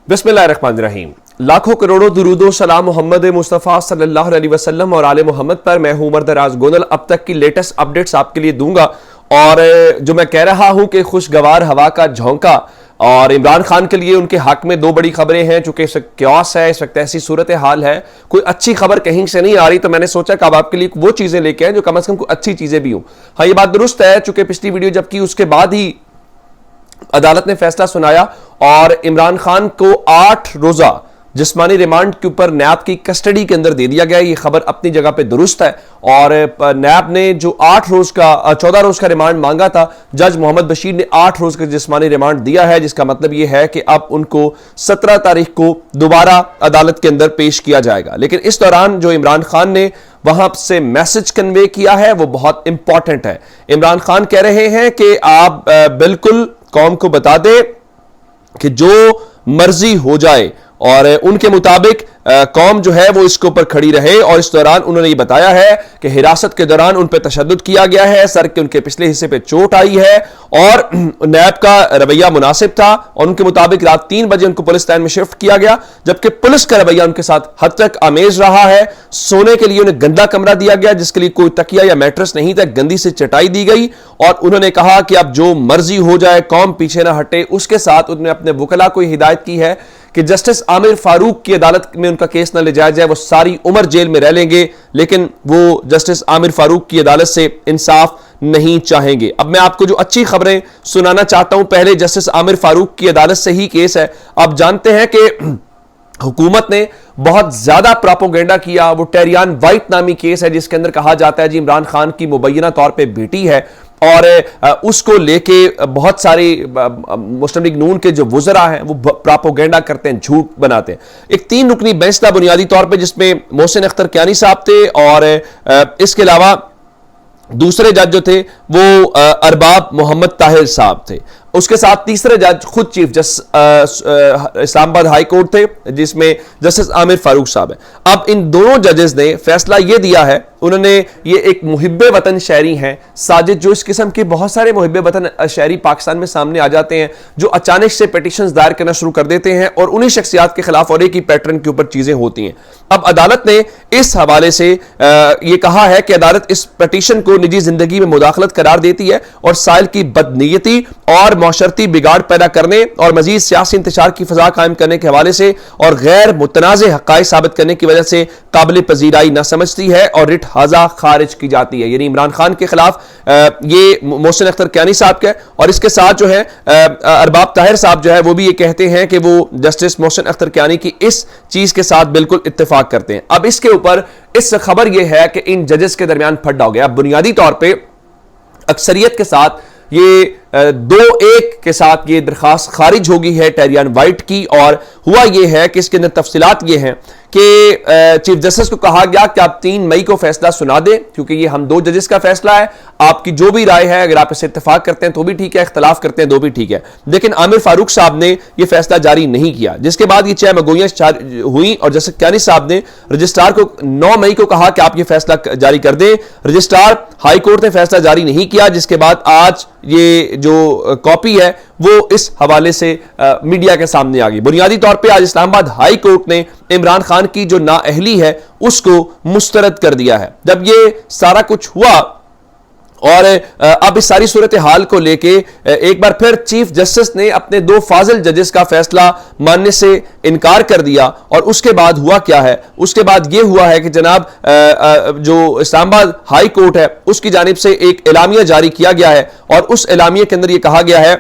बिस्मिल्लाहिर्रहमानिर्रहीम। लाखों करोड़ों दुरूदो सलाम मोहम्मद मुस्तफ़ा सल्लल्लाहु अलैहि वसल्लम और आले मोहम्मद पर। मैं हूं उमर दराज गोनल। अब तक की लेटेस्ट अपडेट्स आपके लिए दूंगा। और जो मैं कह रहा हूं कि खुशगवार हवा का झोंका और इमरान खान के लिए उनके हक में दो बड़ी खबरें हैं। चूंकि इस वक्त क्यास है, इस वक्त ऐसी सूरत हाल है, कोई अच्छी खबर कहीं से नहीं आ रही, तो मैंने सोचा कि अब आपके लिए वो चीजें लेके आए जो कम से कम कोई अच्छी चीजें भी हों। हाँ, ये बात दुरुस्त है, चूंकि पिछली वीडियो जबकि उसके बाद ही अदालत ने फैसला सुनाया और इमरान खान को 8 रोजा जिस्मानी रिमांड के ऊपर नैब की कस्टडी के अंदर दे दिया गया। ये खबर अपनी जगह पे दुरुस्त है। और नैब ने जो 14 रोज का रिमांड मांगा था, जज मोहम्मद बशीर ने 8 रोज का जिस्मानी रिमांड दिया है, जिसका मतलब यह है कि अब उनको 17 तारीख को दोबारा अदालत के अंदर पेश किया जाएगा। लेकिन इस दौरान जो इमरान खान ने वहां से मैसेज कन्वे किया है वो बहुत इंपॉर्टेंट है। इमरान खान कह रहे हैं कि आप बिल्कुल कौम को बता दे कि जो मर्जी हो जाए और उनके मुताबिक कौम जो है वो इसके ऊपर खड़ी रहे। और इस दौरान उन्होंने ये बताया है कि हिरासत के दौरान उन पर तशद्दुद किया गया है, सर के उनके पिछले हिस्से पे चोट आई है और नैब का रवैया मुनासिब था। और उनके मुताबिक रात 3 बजे उनको पुलिस लाइन में शिफ्ट किया गया, जबकि पुलिस का रवैया उनके साथ हद तक आमेज रहा है। सोने के लिए उन्हें गंदा कमरा दिया गया, जिसके लिए कोई तकिया या मैट्रेस नहीं था, गंदी से चटाई दी गई। और उन्होंने कहा कि अब जो मर्जी हो जाए, कौम पीछे ना हटे। उसके साथ उन्होंने अपने वकला को हिदायत की है कि जस्टिस आमिर फारूक की अदालत में उनका केस न ले जाया जाए, वो सारी उम्र जेल में रह लेंगे, लेकिन वो जस्टिस आमिर फारूक की अदालत से इंसाफ नहीं चाहेंगे। अब मैं आपको जो अच्छी खबरें सुनाना चाहता हूं, पहले जस्टिस आमिर फारूक की अदालत से ही केस है। आप जानते हैं कि हुकूमत ने बहुत ज्यादा प्रोपोगेंडा किया। वो टेरियान वाइट नामी केस है, जिसके अंदर कहा जाता है जी इमरान खान की मुबैना तौर पे बेटी है और उसको लेके बहुत सारे मुस्लिम लीग नून के जो वुज़रा हैं वो प्रोपोगेंडा करते हैं, झूठ बनाते हैं। एक 3 रुकनी बेंच था बुनियादी तौर पे, जिसमें मोहसिन अख्तर कियानी साहब थे और इसके अलावा दूसरे जज जो थे वो अरबाब मोहम्मद ताहिर साहब थे। उसके साथ तीसरे जज खुद chief justice Islamabad high court थे, जिसमें जस्टिस आमिर फारूक साहब है। अब इन दोनों जजेस ने फैसला यह दिया है, उन्होंने ये एक मुहिब्बे वतन शहरी हैं साजिद, जो इस किस्म के बहुत सारे मुहिब्बे वतन शहरी पाकिस्तान में सामने आ जाते हैं, जो अचानक से पिटीशंस दायर करना शुरू कर देते हैं और उन्हीं शख्सियात के खिलाफ और एक ही पैटर्न के ऊपर चीजें होती हैं। अब अदालत ने इस हवाले से यह कहा है कि अदालत इस पिटीशन को निजी जिंदगी में मुदाखलत करार देती है और साइल की बदनीयती और मौशरती बिगाड़ पैदा करने और मजीद सियासी इंतशार की फजा कायम करने के हवाले से और गैर मुतनाज़े हक़ाइक़ साबित करने की वजह से काबिल पजीराई न समझती है और रिट हाजा खारिज की जाती है। यानी इमरान खान के खिलाफ ये मोहसिन अख्तर कियानी साहब का, और इसके साथ जो है अरबाब ताहिर साहब जो है वो भी ये कहते हैं कि वो जस्टिस मोहसिन अख्तर कियानी की इस चीज के साथ बिल्कुल इत्तेफाक करते हैं। अब इसके ऊपर इस खबर यह है कि इन जजेस के दरमियान फड्डा हो गया। बुनियादी तौर पर अक्सरियत के साथ ये 2-1 के साथ ये दरखास्त खारिज होगी है टेरियान वाइट की। और हुआ ये है कि इसके अंदर तफसीलात ये हैं कि चीफ जस्टिस को कहा गया कि आप 3 मई को फैसला सुना दें, क्योंकि ये हम 2 जजेस का फैसला है। आपकी जो भी राय है, अगर आप इसे इत्तेफाक करते हैं तो भी ठीक है, इख्तलाफ करते हैं तो भी ठीक है। लेकिन आमिर फारूक साहब ने यह फैसला जारी नहीं किया, जिसके बाद ये 6 मगोइयां हुई और जस्टिस कियानी साहब ने रजिस्ट्रार को 9 मई को कहा कि आप ये फैसला जारी कर दें। रजिस्ट्रार हाई कोर्ट ने फैसला जारी नहीं किया, जिसके बाद आज ये जो कॉपी है वो इस हवाले से मीडिया के सामने आ गई। बुनियादी तौर पे आज इस्लामाबाद हाई कोर्ट ने इमरान खान की जो नाअहली है उसको मुस्तरद कर दिया है। जब ये सारा कुछ हुआ और अब इस सारी सूरत हाल को लेके एक बार फिर चीफ जस्टिस ने अपने 2 फाजिल जजेस का फैसला मानने से इनकार कर दिया। और उसके बाद हुआ क्या है, उसके बाद यह हुआ है कि जनाब जो इस्लामाबाद हाई कोर्ट है उसकी जानिब से एक एलामिया जारी किया गया है और उस एलामिया के अंदर यह कहा गया है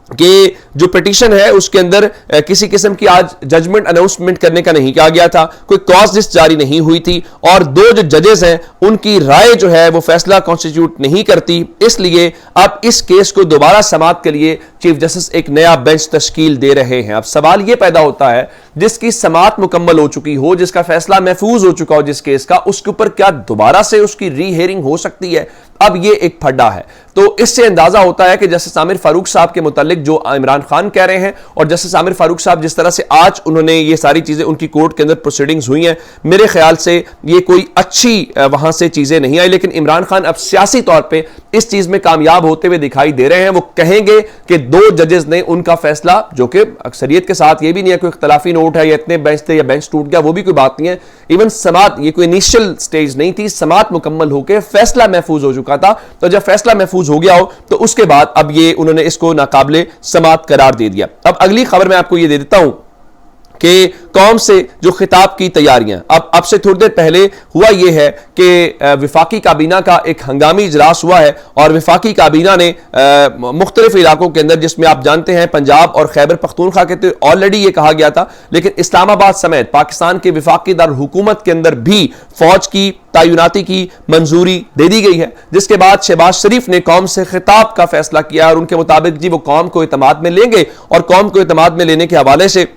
कि जो पिटीशन है उसके अंदर किसी किस्म की आज जजमेंट अनाउंसमेंट करने का नहीं कहा गया था, कोई कॉज लिस्ट जारी नहीं हुई थी और 2 जो जजेस हैं उनकी राय जो है वो फैसला कॉन्स्टिट्यूट नहीं करती। इसलिए अब इस केस को दोबारा समाअत के लिए चीफ जस्टिस एक नया बेंच तश्कील दे रहे हैं। अब सवाल यह पैदा होता है, जिसकी समाअत मुकम्मल हो चुकी हो, जिसका फैसला महफूज हो चुका हो जिस केस का, उसके ऊपर क्या दोबारा से उसकी री हियरिंग हो सकती है? अब ये एक फड्डा है। तो तो इससे अंदाजा होता है कि जस्टिस आमिर फारूक साहब के मुतालिक जो इमरान खान कह रहे हैं और जस्टिस आमिर फारूक साहब जिस तरह से आज उन्होंने ये सारी चीजें उनकी कोर्ट के अंदर प्रोसीडिंग्स हुई हैं, मेरे ख्याल से ये कोई अच्छी वहां से चीजें नहीं आई। लेकिन इमरान खान अब सियासी तौर पर इस चीज में कामयाब होते हुए दिखाई दे रहे हैं। वो कहेंगे कि 2 जजेस ने उनका फैसला, जो कि अक्सरियत के साथ ये भी नहीं है कोई इख्तलाफी नोट है या इतने बेंच थे या बेंच टूट गया, वो भी कोई बात नहीं है। इवन समात, ये कोई इनिशियल स्टेज नहीं थी, समात मुकम्मल होकर फैसला महफूज हो चुका था। तो जब फैसला महफूज हो गया हो तो उसके बाद अब ये उन्होंने इसको नाकाबिले समात करार दे दिया। अब अगली खबर मैं आपको ये दे देता हूं कि कौम से जो खिताब की तैयारियां, अब से थोड़ी देर पहले हुआ यह है कि विफाकी काबीना का एक हंगामी इजलास हुआ है और विफाकी काबीना ने मुख्तलिफ इलाकों के अंदर, जिसमें आप जानते हैं पंजाब और खैबर पख्तूनख्वा के तो ऑलरेडी ये कहा गया था, लेकिन इस्लामाबाद समेत पाकिस्तान के विफाकी दारुल हुकूमत के अंदर भी फौज की तैनाती की मंजूरी दे दी गई है, जिसके बाद शहबाज शरीफ ने कौम से खिताब का फैसला किया और उनके मुताबिक जी वो कौम को इत्मीनान में लेंगे और कौम को इत्मीनान में लेने के हवाले से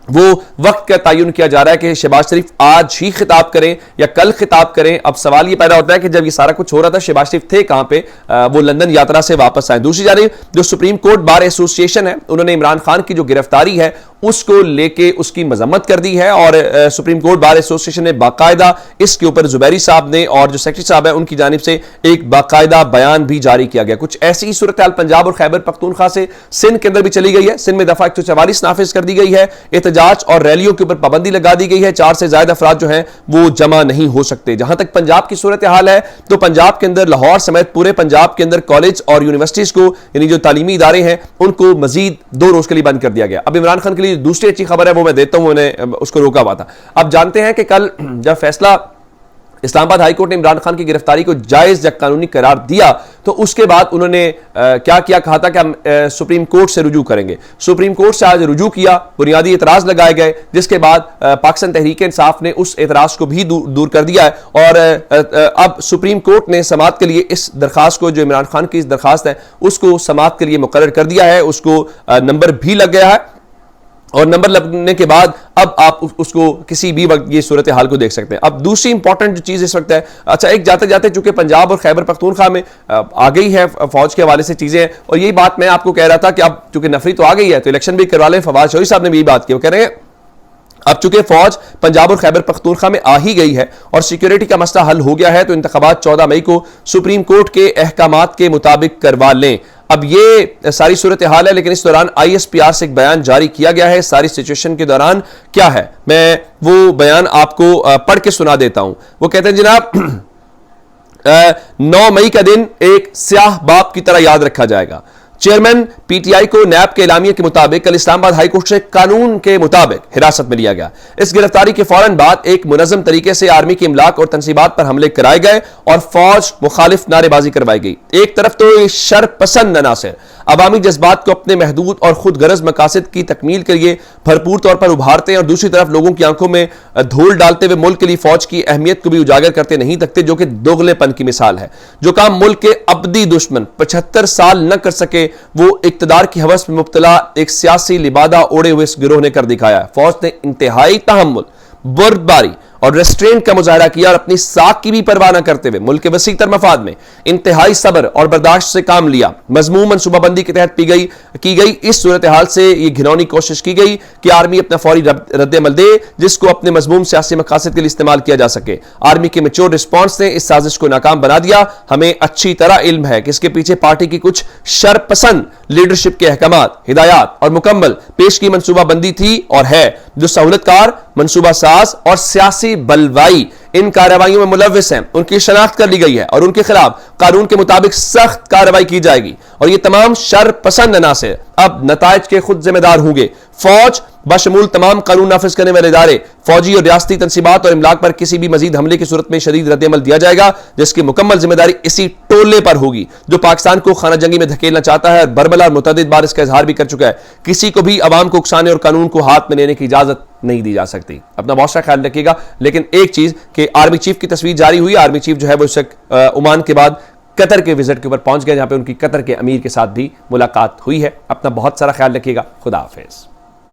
वो वक्त का तयन किया जा रहा है कि शहबाज शरीफ आज ही खिताब करें या कल खिताब करें। अब सवाल ये पैदा होता है कि जब ये सारा कुछ हो रहा था शहबाज शरीफ थे कहां पे? वो लंदन यात्रा से वापस आए। दूसरी जानिब जो सुप्रीम कोर्ट बार एसोसिएशन है, उन्होंने इमरान खान की जो गिरफ्तारी है उसको लेके उसकी मजम्मत कर दी है और सुप्रीम कोर्ट बार एसोसिएशन ने बाकायदा इसके ऊपर जुबैरी साहब ने और जो सेक्रेटरी साहब है उनकी जानिब से एक बाकायदा बयान भी जारी किया गया। कुछ ऐसी सूरत हाल पंजाब और खैबर पख्तूनख्वा से सिंध के अंदर भी चली गई है। सिंध में दफा 144 नाफिज कर दी गई है, एहतजाज और रैलियों के ऊपर पाबंदी लगा दी गई है, 4 से ज्यादा अफराद जो हैं वो जमा नहीं हो सकते। जहां तक पंजाब की सूरत हाल है तो पंजाब के अंदर लाहौर समेत पूरे पंजाब के अंदर कॉलेज और यूनिवर्सिटीज को, यानी जो तालीमी इदारे हैं, उनको मजीद 2 रोज के लिए बंद कर दिया गया। अब इमरान खान के लिए दूसरी अच्छी खबर है वो मैं देता हूं, उन्हें उसको रोका हुआ था। अब जानते हैं कि कल जब फैसला इस्लामाबाद हाईकोर्ट ने इमरान खान की गिरफ्तारी को जायज या कानूनी करार दिया तो उसके बाद उन्होंने क्या किया, कहा था कि हम सुप्रीम कोर्ट से रुजू करेंगे। सुप्रीम कोर्ट से आज रुजू किया, बुनियादी एतराज लगाए गए, जिसके बाद पाकिस्तान तहरीक इंसाफ ने उस एतराज को भी दूर कर दिया है और अब सुप्रीम कोर्ट ने समाअत के लिए इस दरखास्त को, जो इमरान खान की इस दरखास्त है उसको समाअत के लिए मुकर्रर कर दिया है। उसको नंबर भी लग गया है और नंबर लगने के बाद अब आप उसको किसी भी वक्त ये सूरत हाल को देख सकते हैं। अब दूसरी इंपॉर्टेंट जो चीज इस वक्त है, अच्छा एक जाते जाते चूंकि पंजाब और खैबर पख्तूनख्वा में आ गई है फौज के हवाले से चीजें, और यही बात मैं आपको कह रहा था कि अब चूंकि नफरी तो आ गई है तो इलेक्शन भी करवा लें। फवाद चौधरी साहब ने भी यही बात की, वो कह रहे हैं अब चूंकि फौज पंजाब और खैबर पख्तूनख्वा में आ ही गई है और सिक्योरिटी का मसला हल हो गया है तो इंतखाबात 14 मई को सुप्रीम कोर्ट के अहकामात के मुताबिक करवा लें। अब ये सारी सूरत हाल है, लेकिन इस दौरान ISPR से एक बयान जारी किया गया है। सारी सिचुएशन के दौरान क्या है, मैं वो बयान आपको पढ़ के सुना देता हूं। वो कहते हैं जनाब 9 मई का दिन एक स्याह बाप की तरह याद रखा जाएगा। चेयरमैन PTI को नैब के एलामिया के मुताबिक कल इस्लामाबाद हाईकोर्ट से कानून के मुताबिक हिरासत में लिया गया। इस गिरफ्तारी के फौरन बाद एक मुनज़्ज़म तरीके से आर्मी के इमलाक और तंसीबात पर हमले कराए गए और फौज मुखालिफ नारेबाजी करवाई गई। एक तरफ तो ये शरपसंद अनासर अवामी जज्बात को अपने महदूद और खुद गरज मकासद की तकमील के लिए भरपूर तौर पर उभारते हैं और दूसरी तरफ लोगों की आंखों में धूल डालते हुए मुल्क के लिए फौज की अहमियत को भी उजागर करते नहीं तकते, जो कि दोगलेपन की मिसाल है। जो काम मुल्क के अब्दी दुश्मन 75 साल न कर सके वो इक्तदार की हवस में मुब्तला एक सियासी लिबादा ओढ़े हुए इस गिरोह ने कर दिखाया। फौज ने इंतहाई तहम्मुल, बर्फबारी और रेस्ट्रेंट का मुजाहरा किया और अपनी साख की भी परवाह न करते हुए मुल्क के वसीतर मफाद में इंतहाई सब्र और बर्दाश्त से काम लिया। मजमूम मनसूबाबंदी के तहत की गई इस सूरत हाल से यह घिनौनी कोशिश की गई कि आर्मी अपना फौरी रद्द-ए-अमल दे जिसको अपने मजमूम सियासी मकासद के लिए इस्तेमाल किया जा सके। आर्मी के मैच्योर रिस्पॉन्स ने इस साजिश को नाकाम बना दिया। हमें अच्छी तरह इल्म है कि इसके पीछे पार्टी की कुछ शरपसंद लीडरशिप के अहकामात, हिदायत और मुकम्मल पेश की मनसूबाबंदी थी और है, जो सहूलतकार, मनसूबा साज और सियासी बलवाई इन कार्रवाइयों में मुलव्विस हैं, उनकी शनाख्त कर ली गई है और उनके खिलाफ कानून के मुताबिक सख्त कार्रवाई की जाएगी। और ये तमाम शर पसंद अनासर अब नताइज के खुद जिम्मेदार होंगे। फौज बशमूल तमाम कानून नाफिज करने वाले इदारे, फौजी और रियासती तंसीबात और इमलाक पर किसी भी मजीद हमले की सूरत में शदीद रद्द-ए-अमल दिया जाएगा, जिसकी मुकम्मल जिम्मेदारी इसी टोले पर होगी जो पाकिस्तान को खाना जंगी में धकेलना चाहता है और बरबला और मुतअद्दिद बार इसका इजहार भी कर चुका है। किसी को भी अवाम को उकसाने और कानून को हाथ में लेने की इजाजत नहीं दी जा सकती। अपना बहुत सा ख्याल रखिएगा। लेकिन एक चीज कि आर्मी चीफ की तस्वीर जारी हुई, आर्मी चीफ जो है वो इस ओमान के बाद कतर के विजिट के ऊपर पहुंच गए, जहां पे उनकी कतर के अमीर के साथ भी मुलाकात हुई है। अपना बहुत सारा ख्याल रखिएगा। खुदा हाफिज।